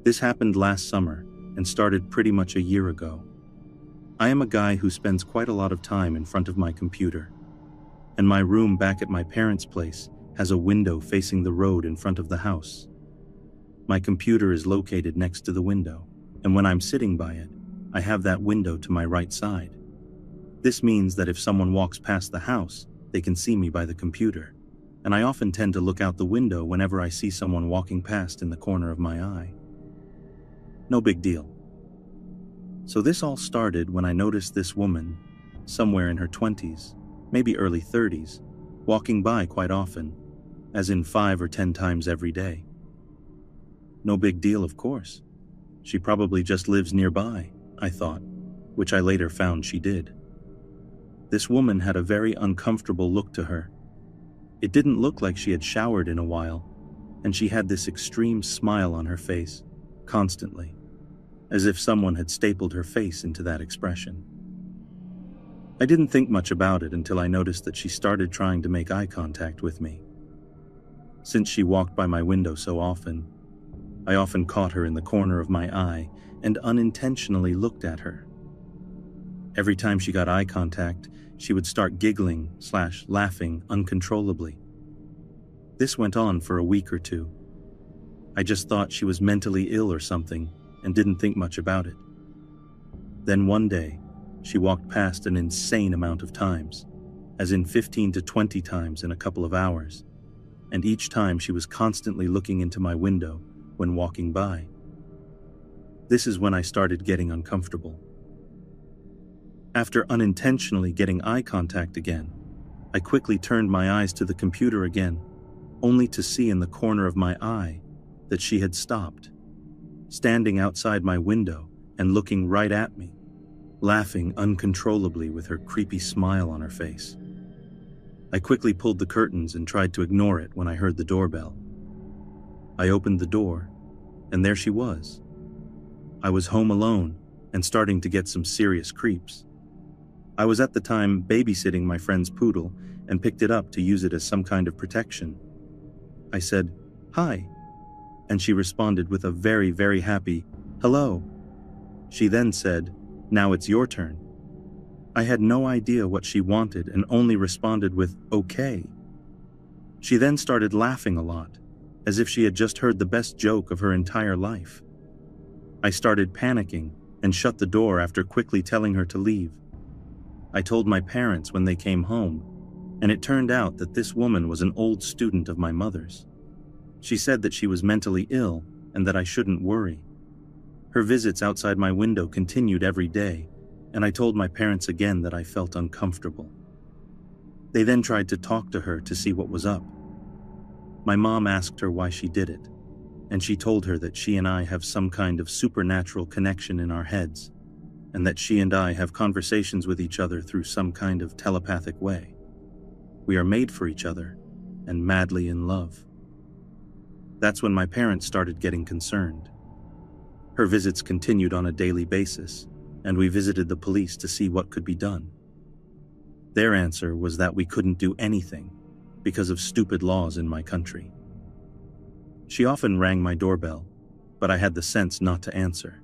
This happened last summer and started pretty much a year ago. I am a guy who spends quite a lot of time in front of my computer, and my room back at my parents' place has a window facing the road in front of the house. My computer is located next to the window, and when I'm sitting by it, I have that window to my right side. This means that if someone walks past the house, they can see me by the computer, and I often tend to look out the window whenever I see someone walking past in the corner of my eye. No big deal. So this all started when I noticed this woman, somewhere in her 20s, maybe early 30s, walking by quite often, as in 5 or 10 times every day. No big deal, of course. She probably just lives nearby, I thought, which I later found she did. This woman had a very uncomfortable look to her. It didn't look like she had showered in a while, and she had this extreme smile on her face, constantly, as if someone had stapled her face into that expression. I didn't think much about it until I noticed that she started trying to make eye contact with me. Since she walked by my window so often, I often caught her in the corner of my eye and unintentionally looked at her. Every time she got eye contact, she would start giggling/laughing uncontrollably. This went on for a week or two. I just thought she was mentally ill or something and didn't think much about it. Then one day, she walked past an insane amount of times, as in 15 to 20 times in a couple of hours, and each time she was constantly looking into my window when walking by. This is when I started getting uncomfortable. After unintentionally getting eye contact again, I quickly turned my eyes to the computer again, only to see in the corner of my eye that she had stopped, standing outside my window and looking right at me, laughing uncontrollably with her creepy smile on her face. I quickly pulled the curtains and tried to ignore it when I heard the doorbell. I opened the door, and there she was. I was home alone and starting to get some serious creeps. I was at the time babysitting my friend's poodle and picked it up to use it as some kind of protection. I said, "Hi," and she responded with a very, very happy, "Hello." She then said, "Now it's your turn." I had no idea what she wanted and only responded with, "Okay." She then started laughing a lot, as if she had just heard the best joke of her entire life. I started panicking and shut the door after quickly telling her to leave. I told my parents when they came home, and it turned out that this woman was an old student of my mother's. She said that she was mentally ill and that I shouldn't worry. Her visits outside my window continued every day, and I told my parents again that I felt uncomfortable. They then tried to talk to her to see what was up. My mom asked her why she did it, and she told her that she and I have some kind of supernatural connection in our heads, and that she and I have conversations with each other through some kind of telepathic way. We are made for each other and madly in love. That's when my parents started getting concerned. Her visits continued on a daily basis, and we visited the police to see what could be done. Their answer was that we couldn't do anything because of stupid laws in my country. She often rang my doorbell, but I had the sense not to answer.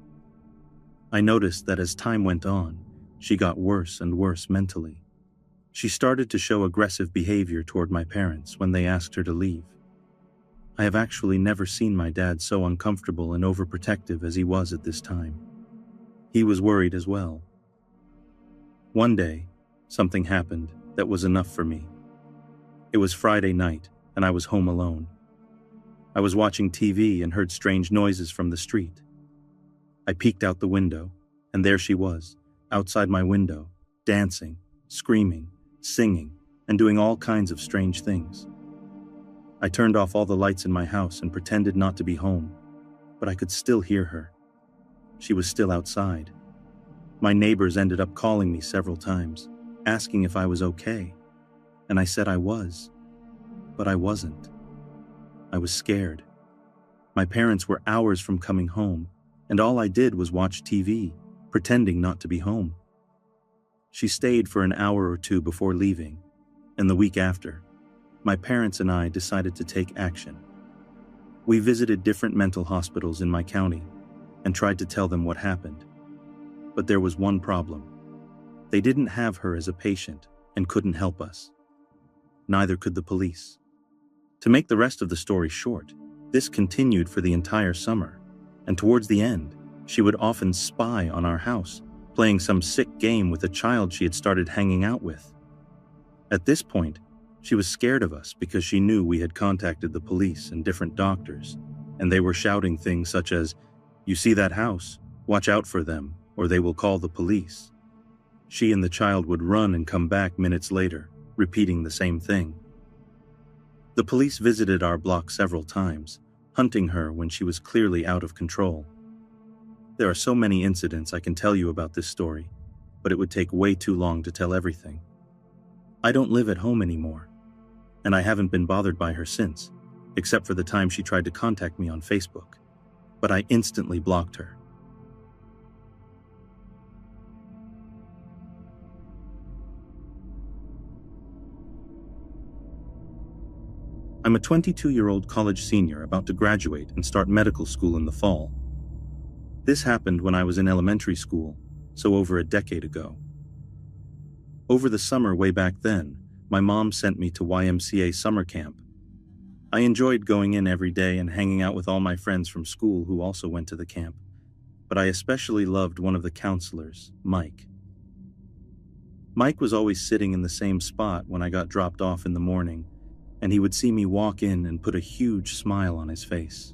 I noticed that as time went on, she got worse and worse mentally. She started to show aggressive behavior toward my parents when they asked her to leave. I have actually never seen my dad so uncomfortable and overprotective as he was at this time. He was worried as well. One day, something happened that was enough for me. It was Friday night, and I was home alone. I was watching TV and heard strange noises from the street. I peeked out the window, and there she was, outside my window, dancing, screaming, singing, and doing all kinds of strange things. I turned off all the lights in my house and pretended not to be home, but I could still hear her. She was still outside. My neighbors ended up calling me several times, asking if I was okay, and I said I was, but I wasn't. I was scared. My parents were hours from coming home, and all I did was watch TV, pretending not to be home. She stayed for an hour or two before leaving, and the week after, my parents and I decided to take action. We visited different mental hospitals in my county and tried to tell them what happened. But there was one problem. They didn't have her as a patient and couldn't help us. Neither could the police. To make the rest of the story short, this continued for the entire summer, and towards the end, she would often spy on our house, playing some sick game with a child she had started hanging out with. At this point, she was scared of us because she knew we had contacted the police and different doctors, and they were shouting things such as, "You see that house? Watch out for them, or they will call the police." She and the child would run and come back minutes later, repeating the same thing. The police visited our block several times, hunting her when she was clearly out of control. There are so many incidents I can tell you about this story, but it would take way too long to tell everything. I don't live at home anymore, and I haven't been bothered by her since, except for the time she tried to contact me on Facebook, but I instantly blocked her. I'm a 22-year-old college senior about to graduate and start medical school in the fall. This happened when I was in elementary school, so over a decade ago. Over the summer way back then, my mom sent me to YMCA summer camp. I enjoyed going in every day and hanging out with all my friends from school who also went to the camp, but I especially loved one of the counselors, Mike. Mike was always sitting in the same spot when I got dropped off in the morning, and he would see me walk in and put a huge smile on his face.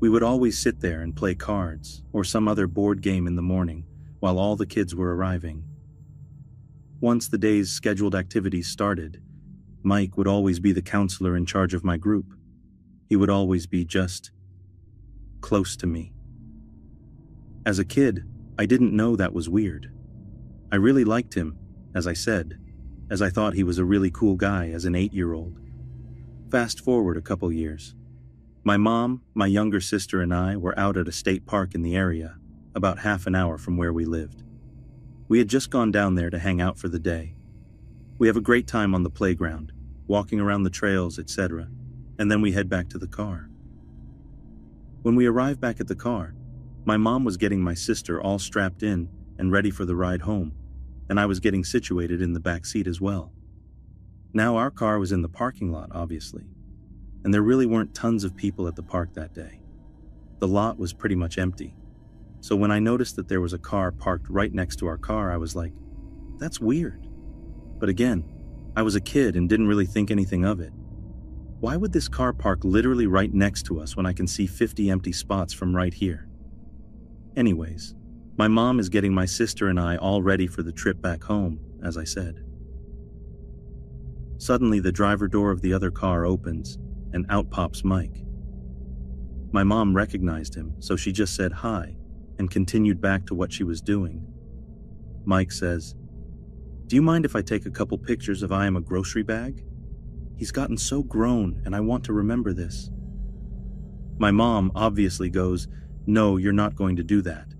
We would always sit there and play cards or some other board game in the morning while all the kids were arriving. Once the day's scheduled activities started, Mike would always be the counselor in charge of my group. He would always be just close to me. As a kid, I didn't know that was weird. I really liked him, as I said, as I thought he was a really cool guy as an 8-year-old. Fast forward a couple years. My mom, my younger sister, and I were out at a state park in the area, about half an hour from where we lived. We had just gone down there to hang out for the day. We have a great time on the playground, walking around the trails, etc., and then we head back to the car. When we arrive back at the car, my mom was getting my sister all strapped in and ready for the ride home, and I was getting situated in the back seat as well. Now our car was in the parking lot, obviously, and there really weren't tons of people at the park that day. The lot was pretty much empty, so when I noticed that there was a car parked right next to our car, I was like, that's weird. But again, I was a kid and didn't really think anything of it. Why would this car park literally right next to us when I can see 50 empty spots from right here? Anyways, my mom is getting my sister and I all ready for the trip back home, as I said. Suddenly, the driver door of the other car opens, and out pops Mike. My mom recognized him, so she just said hi, and continued back to what she was doing. Mike says, "Do you mind if I take a couple pictures of I am a grocery bag? He's gotten so grown, and I want to remember this." My mom obviously goes, "No, you're not going to do that,"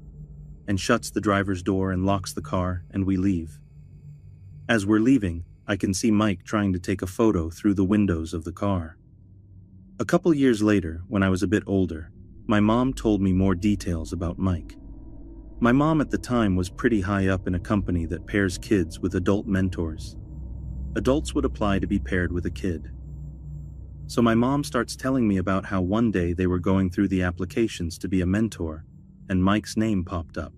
and shuts the driver's door and locks the car, and we leave. As we're leaving, I can see Mike trying to take a photo through the windows of the car. A couple years later, when I was a bit older, my mom told me more details about Mike. My mom at the time was pretty high up in a company that pairs kids with adult mentors. Adults would apply to be paired with a kid. So my mom starts telling me about how one day they were going through the applications to be a mentor, and Mike's name popped up.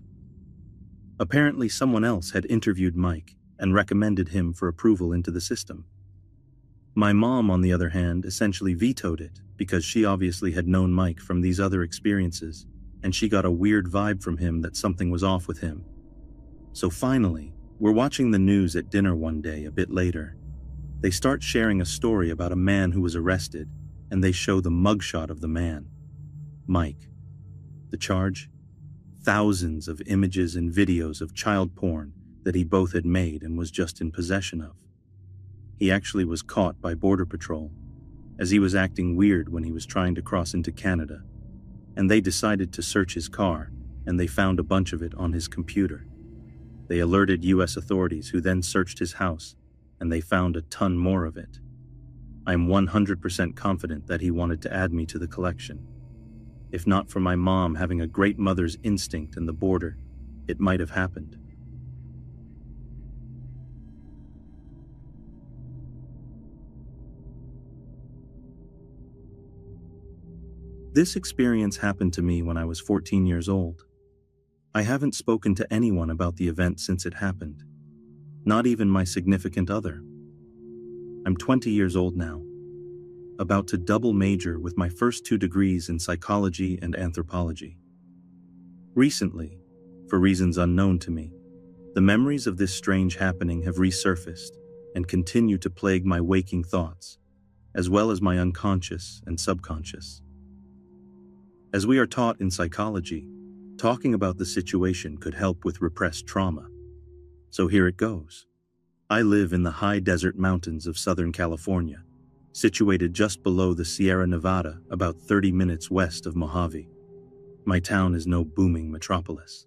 Apparently someone else had interviewed Mike and recommended him for approval into the system. My mom, on the other hand, essentially vetoed it because she obviously had known Mike from these other experiences, and she got a weird vibe from him that something was off with him. So finally, we're watching the news at dinner one day a bit later. They start sharing a story about a man who was arrested, and they show the mugshot of the man, Mike. The charge? Thousands of images and videos of child porn that he both had made and was just in possession of. He actually was caught by Border Patrol, as he was acting weird when he was trying to cross into Canada, and they decided to search his car, and they found a bunch of it on his computer. They alerted US authorities, who then searched his house, and they found a ton more of it. I'm 100% confident that he wanted to add me to the collection. If not for my mom having a great mother's instinct and the border, it might have happened. This experience happened to me when I was 14 years old. I haven't spoken to anyone about the event since it happened, not even my significant other. I'm 20 years old now, about to double major with my first 2 degrees in psychology and anthropology. Recently, for reasons unknown to me, the memories of this strange happening have resurfaced and continue to plague my waking thoughts, as well as my unconscious and subconscious. As we are taught in psychology, talking about the situation could help with repressed trauma. So here it goes. I live in the high desert mountains of Southern California, situated just below the Sierra Nevada, about 30 minutes west of Mojave. My town is no booming metropolis.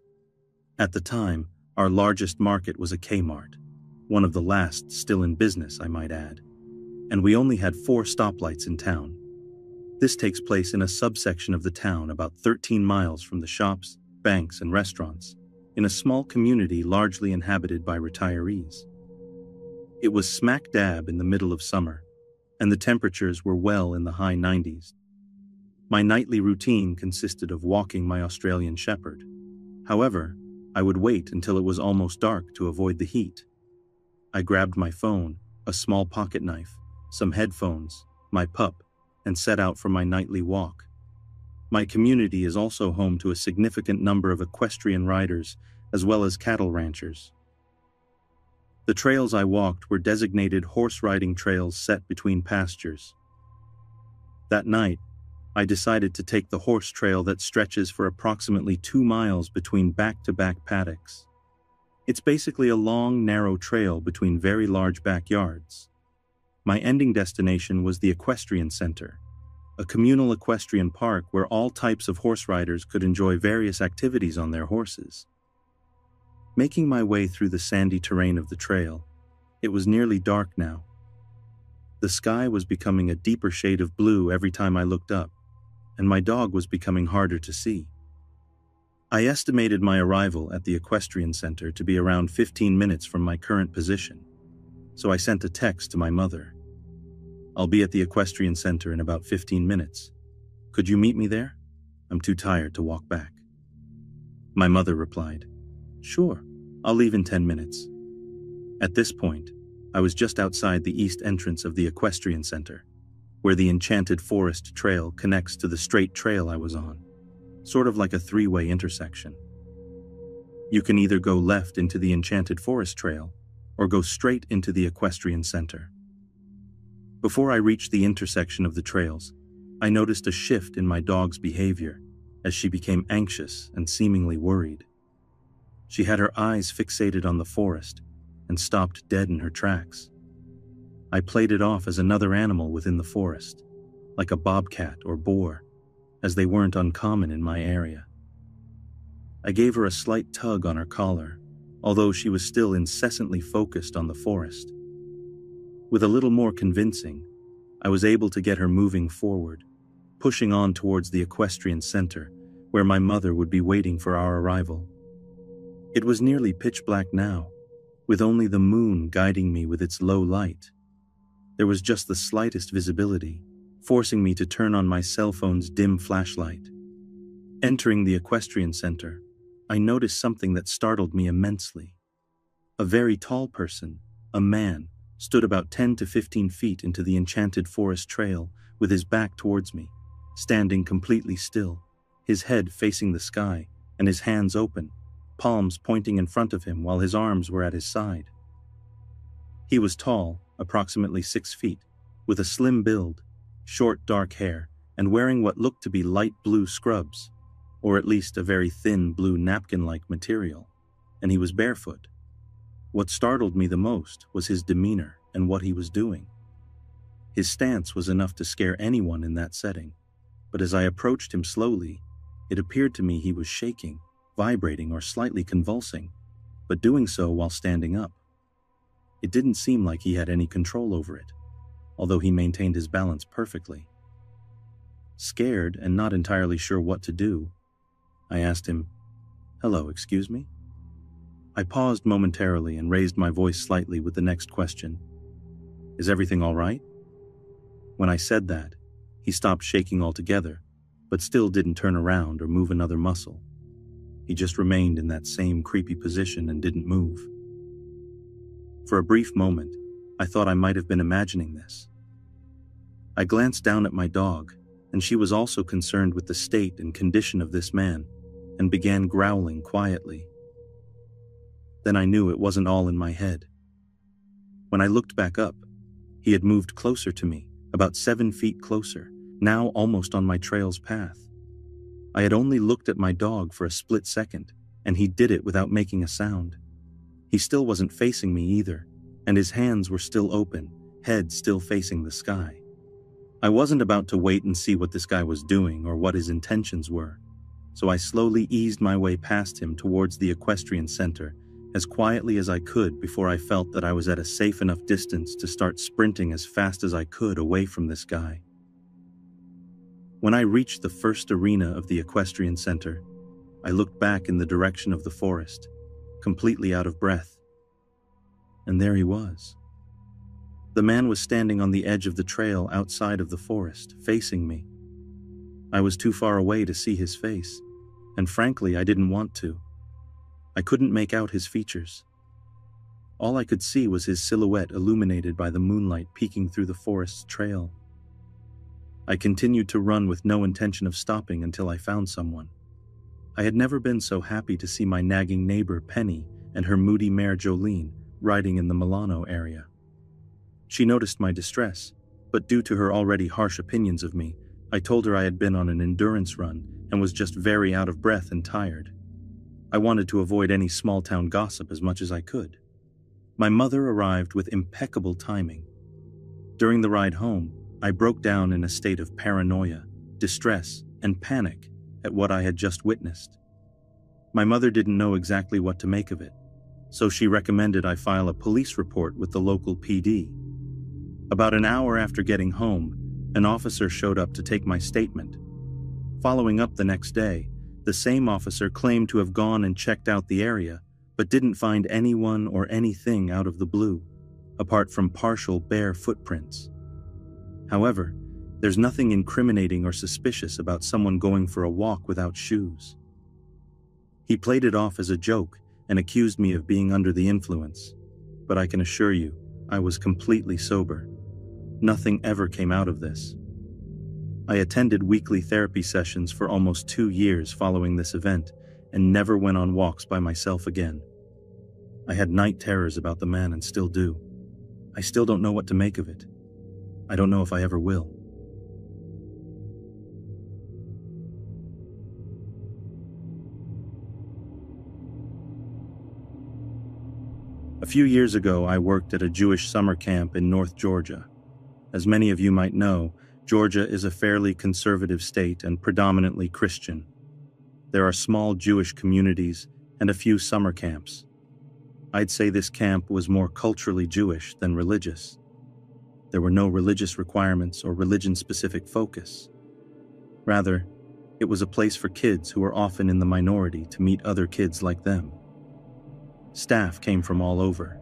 At the time, our largest market was a Kmart, one of the last still in business, I might add, and we only had 4 stoplights in town. This takes place in a subsection of the town about 13 miles from the shops, banks, and restaurants, in a small community largely inhabited by retirees. It was smack dab in the middle of summer, and the temperatures were well in the high 90s. My nightly routine consisted of walking my Australian Shepherd. However, I would wait until it was almost dark to avoid the heat. I grabbed my phone, a small pocket knife, some headphones, my pup, and set out for my nightly walk. My community is also home to a significant number of equestrian riders as well as cattle ranchers. The trails I walked were designated horse riding trails set between pastures. That night, I decided to take the horse trail that stretches for approximately 2 miles between back-to-back paddocks. It's basically a long, narrow trail between very large backyards. My ending destination was the Equestrian Center, a communal equestrian park where all types of horse riders could enjoy various activities on their horses. Making my way through the sandy terrain of the trail, it was nearly dark now. The sky was becoming a deeper shade of blue every time I looked up, and my dog was becoming harder to see. I estimated my arrival at the Equestrian Center to be around 15 minutes from my current position, so I sent a text to my mother. "I'll be at the Equestrian Center in about 15 minutes. Could you meet me there? I'm too tired to walk back." My mother replied, "Sure, I'll leave in 10 minutes. At this point, I was just outside the east entrance of the Equestrian Center, where the Enchanted Forest Trail connects to the straight trail I was on, sort of like a 3-way intersection. You can either go left into the Enchanted Forest Trail or go straight into the Equestrian Center. Before I reached the intersection of the trails, I noticed a shift in my dog's behavior as she became anxious and seemingly worried. She had her eyes fixated on the forest and stopped dead in her tracks. I played it off as another animal within the forest, like a bobcat or boar, as they weren't uncommon in my area. I gave her a slight tug on her collar, although she was still incessantly focused on the forest. With a little more convincing, I was able to get her moving forward, pushing on towards the Equestrian Center, where my mother would be waiting for our arrival. It was nearly pitch black now, with only the moon guiding me with its low light. There was just the slightest visibility, forcing me to turn on my cell phone's dim flashlight. Entering the Equestrian Center, I noticed something that startled me immensely. A very tall person, a man, stood about 10 to 15 feet into the Enchanted Forest Trail with his back towards me, standing completely still, his head facing the sky and his hands open, palms pointing in front of him while his arms were at his side. He was tall, approximately 6 feet, with a slim build, short dark hair, and wearing what looked to be light blue scrubs, or at least a very thin blue napkin-like material, and he was barefoot. What startled me the most was his demeanor and what he was doing. His stance was enough to scare anyone in that setting, but as I approached him slowly, it appeared to me he was shaking, vibrating, or slightly convulsing, but doing so while standing up. It didn't seem like he had any control over it, although he maintained his balance perfectly. Scared and not entirely sure what to do, I asked him, "Hello, excuse me?" I paused momentarily and raised my voice slightly with the next question. "Is everything all right?" When I said that, he stopped shaking altogether, but still didn't turn around or move another muscle. He just remained in that same creepy position and didn't move. For a brief moment, I thought I might have been imagining this. I glanced down at my dog, and she was also concerned with the state and condition of this man, and began growling quietly. Then I knew it wasn't all in my head. When I looked back up, he had moved closer to me, about 7 feet closer, now almost on my trail's path. I had only looked at my dog for a split second, and he did it without making a sound. He still wasn't facing me either, and his hands were still open, head still facing the sky. I wasn't about to wait and see what this guy was doing or what his intentions were, so I slowly eased my way past him towards the equestrian center as quietly as I could before I felt that I was at a safe enough distance to start sprinting as fast as I could away from this guy. When I reached the first arena of the equestrian center, I looked back in the direction of the forest, completely out of breath. And there he was. The man was standing on the edge of the trail outside of the forest, facing me. I was too far away to see his face, and frankly, I didn't want to. I couldn't make out his features. All I could see was his silhouette illuminated by the moonlight peeking through the forest's trail. I continued to run with no intention of stopping until I found someone. I had never been so happy to see my nagging neighbor Penny and her moody mare Jolene riding in the Milano area. She noticed my distress, but due to her already harsh opinions of me, I told her I had been on an endurance run and was just very out of breath and tired. I wanted to avoid any small-town gossip as much as I could. My mother arrived with impeccable timing. During the ride home, I broke down in a state of paranoia, distress, and panic at what I had just witnessed. My mother didn't know exactly what to make of it, so she recommended I file a police report with the local PD. About an hour after getting home, an officer showed up to take my statement. Following up the next day, the same officer claimed to have gone and checked out the area, but didn't find anyone or anything out of the blue, apart from partial bare footprints. However, there's nothing incriminating or suspicious about someone going for a walk without shoes. He played it off as a joke and accused me of being under the influence, but I can assure you, I was completely sober. Nothing ever came out of this. I attended weekly therapy sessions for almost 2 years following this event and never went on walks by myself again. I had night terrors about the man and still do. I still don't know what to make of it. I don't know if I ever will. A few years ago, I worked at a Jewish summer camp in North Georgia. As many of you might know, Georgia is a fairly conservative state and predominantly Christian. There are small Jewish communities and a few summer camps. I'd say this camp was more culturally Jewish than religious. There were no religious requirements or religion-specific focus. Rather, it was a place for kids who were often in the minority to meet other kids like them. Staff came from all over.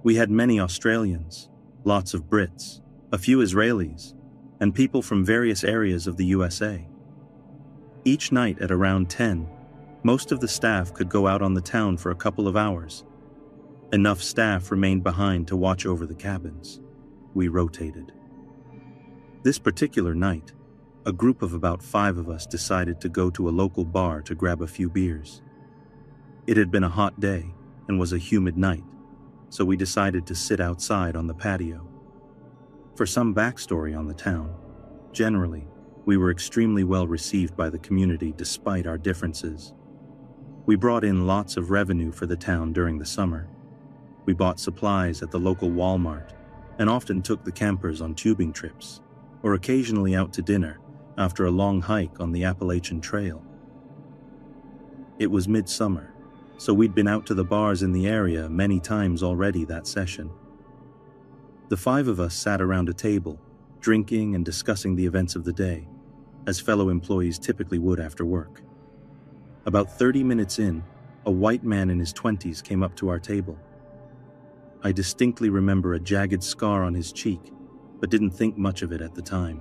We had many Australians, lots of Brits, a few Israelis, and people from various areas of the USA. Each night at around 10, most of the staff could go out on the town for a couple of hours. Enough staff remained behind to watch over the cabins. We rotated. This particular night, a group of about 5 of us decided to go to a local bar to grab a few beers. It had been a hot day and was a humid night, so we decided to sit outside on the patio. For some backstory on the town, generally, we were extremely well received by the community despite our differences. We brought in lots of revenue for the town during the summer. We bought supplies at the local Walmart and often took the campers on tubing trips, or occasionally out to dinner after a long hike on the Appalachian Trail. It was midsummer, so we'd been out to the bars in the area many times already that session. The 5 of us sat around a table, drinking and discussing the events of the day, as fellow employees typically would after work. About 30 minutes in, a white man in his 20s came up to our table. I distinctly remember a jagged scar on his cheek, but didn't think much of it at the time.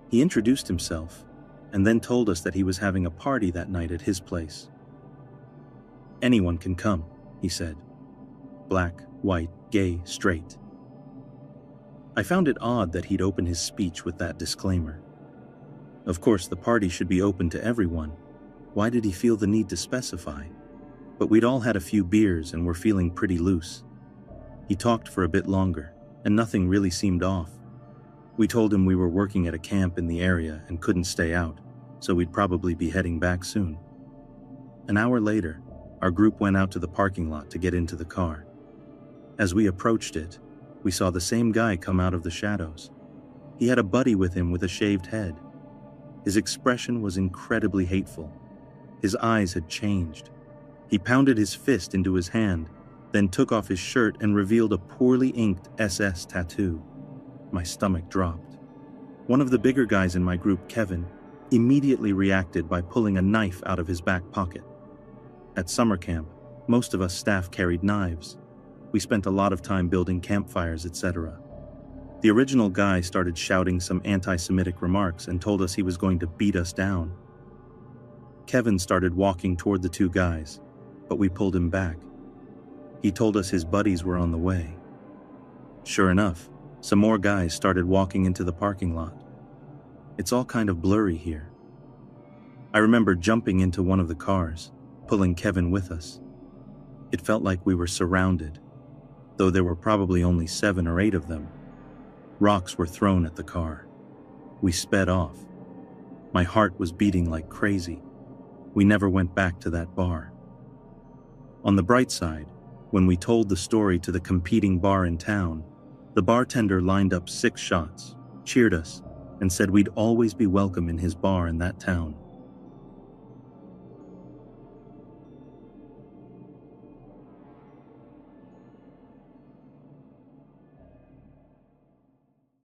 He introduced himself, and then told us that he was having a party that night at his place. "Anyone can come," he said. Black, white, gay, straight. I found it odd that he'd open his speech with that disclaimer. Of course, the party should be open to everyone. Why did he feel the need to specify? But we'd all had a few beers and were feeling pretty loose. He talked for a bit longer, and nothing really seemed off. We told him we were working at a camp in the area and couldn't stay out, so we'd probably be heading back soon. An hour later, our group went out to the parking lot to get into the car. As we approached it, we saw the same guy come out of the shadows. He had a buddy with him with a shaved head. His expression was incredibly hateful. His eyes had changed. He pounded his fist into his hand, then took off his shirt and revealed a poorly inked SS tattoo. My stomach dropped. One of the bigger guys in my group, Kevin, immediately reacted by pulling a knife out of his back pocket. At summer camp, most of us staff carried knives. We spent a lot of time building campfires, etc. The original guy started shouting some anti-Semitic remarks and told us he was going to beat us down. Kevin started walking toward the two guys, but we pulled him back. He told us his buddies were on the way. Sure enough, some more guys started walking into the parking lot. It's all kind of blurry here. I remember jumping into one of the cars, pulling Kevin with us. It felt like we were surrounded, though there were probably only 7 or 8 of them. Rocks were thrown at the car. We sped off. My heart was beating like crazy. We never went back to that bar. On the bright side, when we told the story to the competing bar in town, the bartender lined up 6 shots, cheered us, and said we'd always be welcome in his bar in that town.